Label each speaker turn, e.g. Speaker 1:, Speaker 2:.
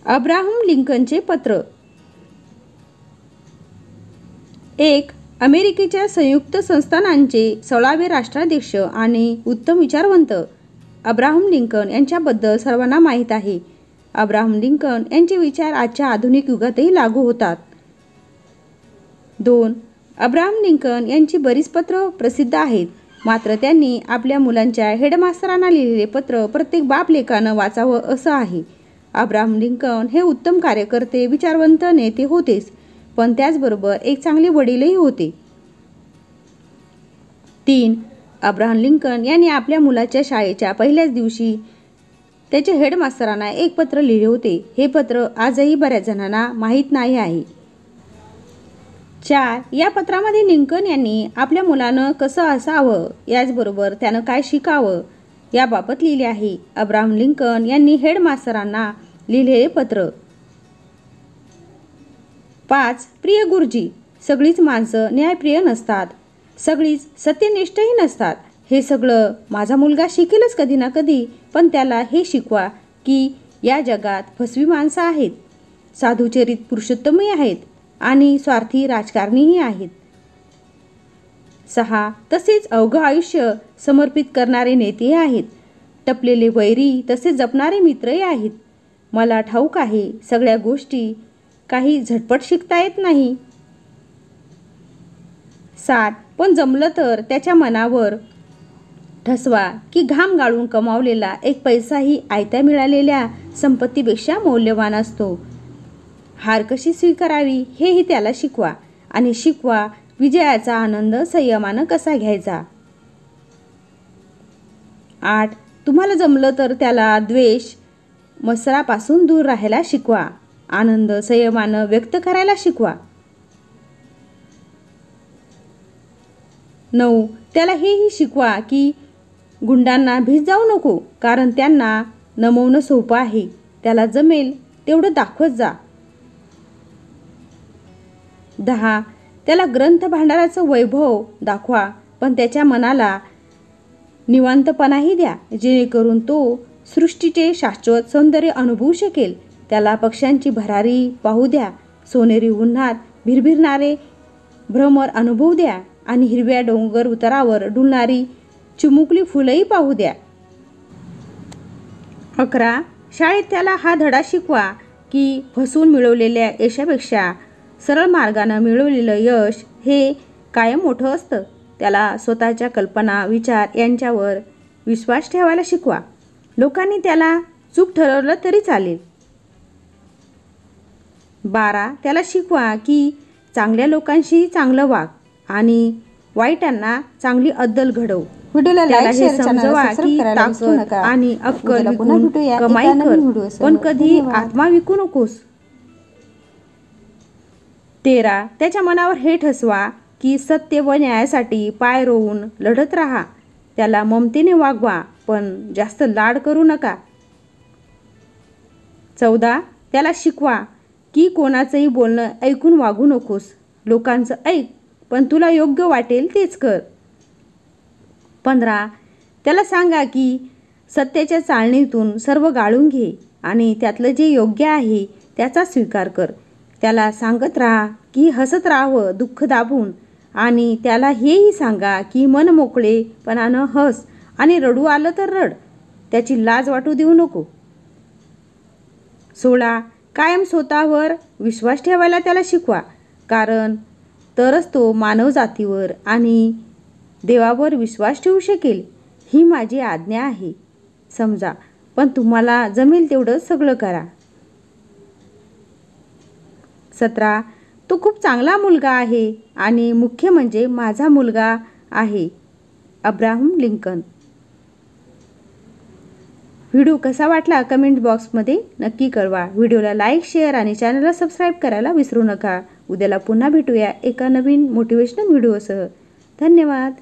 Speaker 1: Abraham लिंकनचे पत्र. एक अमेरिकेच्या संयुक्त संस्थानांचे 16वे राष्ट्राध्यक्ष आणि उत्तम विचारवंत अब्राहम लिंकन यांच्याबद्दल सर्वांना माहीत आहे. अब्राहम लिंकन यांचे विचार आजच्या आधुनिक युगातही लागू होतात. 2. अब्राहम लिंकन यांची बरीच पत्र प्रसिद्ध आहेत, मात्र त्यांनी आपल्या मुलांच्या हेडमास्तरांना लिहिलेले पत्र प्रत्येक बापलेकानं वाचावं असं आहे. अब्राहम लिंकन हे उत्तम कार्यकर्ते, विचारवंत नेते होतेच, पण त्याचबरोबर एक चांगले वडीलही होते. 3. अब्राहम लिंकन यांनी आपल्या मुलाच्या शाळेच्या पहिल्याच दिवशी त्याच्या हेडमास्तरांना एक पत्र लिहिले होते. हे पत्र आजही बऱ्याच जणांना माहीत नाही आहे. 4. या पत्रामध्ये लिंकन यांनी आपल्या मुलानं कसं असावं, याचबरोबर त्यानं काय शिकावं याबाबत लिहिले आहे. अब्राहम लिंकन यांनी हेडमास्तरांना लिहिलेले पत्र. 5. प्रिय गुरुजी, सगळीच माणसं न्यायप्रिय नसतात, सगळीच सत्यनिष्ठही नसतात. हे सगळं माझा मुलगा शिकेलच कधी ना कधी, पण त्याला हे शिकवा की या जगात फसवी माणसं आहेत, साधुचरित पुरुषोत्तमही आहेत आणि स्वार्थी राजकारणीही आहेत. 6. तसेच अवघं आयुष्य समर्पित करणारे नेतेही आहेत, टपलेले वैरी तसेच जपणारे मित्रही आहेत. मला ठाऊक आहे सगळ्या गोष्टी काही झटपट शिकता येत नाही. 7. पण जमलं तर त्याच्या मनावर ठसवा की घाम गाळून कमावलेला एक पैसाही आयत्या मिळालेल्या संपत्तीपेक्षा मौल्यवान असतो. हार कशी स्वीकारावी हेही त्याला शिकवा, आणि शिकवा विजयाचा आनंद संयमानं कसा घ्यायचा. 8. तुम्हाला जमलं तर त्याला द्वेष मत्सरापासून दूर राहायला शिकवा, आनंद संयमानं व्यक्त करायला शिकवा. 9. त्याला हेही शिकवा की गुंडांना भीत जाऊ नको, कारण त्यांना नमवणं सोपं आहे. त्याला जमेल तेवढं दाखवत जा. 10. त्याला ग्रंथ भांडाराचं वैभव दाखवा, पण त्याच्या मनाला निवांतपणाही द्या, जेणेकरून तो सृष्टीचे शाश्वत सौंदर्य अनुभवू शकेल. त्याला पक्ष्यांची भरारी पाहू द्या, सोनेरी उन्हात भिरभिरणारे भ्रमर अनुभवू द्या आणि हिरव्या डोंगर उतारावर डुलणारी चिमुकली फुलंही पाहू द्या. 11. शाळेत त्याला हा धडा शिकवा की फसवून मिळवलेल्या यशापेक्षा सरळ मार्गानं मिळवलेलं यश हे कायम मोठं असतं. त्याला स्वतःच्या कल्पना, विचार यांच्यावर विश्वास ठेवायला शिकवा. लोकांनी त्याला चूक ठरवलं तरी चालेल. 12. त्याला शिकवा की चांगल्या लोकांशी चांगलं वाग आणि वाईटांना चांगली अद्दल घडव. त्याला हे समजवा की ताकद आणि अक्कल विकून कमाई कर, पण कधी आत्मा विकू नकोस. 13. त्याच्या मनावर हे ठसवा की सत्य व न्यायासाठी पाय रोवून लढत राहा. त्याला ममतेने वागवा, पण जास्त लाड करू नका. 14. त्याला शिकवा की कोणाचंही बोलणं ऐकून वागू नकोस. लोकांचं ऐक, पण तुला योग्य वाटेल तेच कर. 15. त्याला सांगा की सत्याच्या चाळणीतून सर्व गाळून घे आणि त्यातलं जे योग्य आहे त्याचा स्वीकार कर. त्याला सांगत राहा की हसत राहावं दुःख दाबून, आणि त्याला हेही सांगा की मन मोकळेपणानं हस आणि रडू आलं तर रड, त्याची लाज वाटू देऊ नको. 16. कायम स्वतःवर विश्वास ठेवायला त्याला शिकवा, कारण तरच तो मानव जातीवर आणि देवावर विश्वास ठेवू शकेल. ही माझी आज्ञा आहे, समजा, पण तुम्हाला जमेल तेवढं सगळं करा. 17. तो खूप चांगला मुलगा आहे आणि मुख्य म्हणजे माझा मुलगा आहे. Abraham Lincoln. व्हिडिओ कसा वाटला कमेंट बॉक्समध्ये नक्की कळवा. व्हिडिओला लाईक, शेअर आणि चॅनलला सबस्क्राईब करायला विसरू नका. उद्याला पुन्हा भेटूया एका नवीन मोटिवेशनल व्हिडिओसह. धन्यवाद.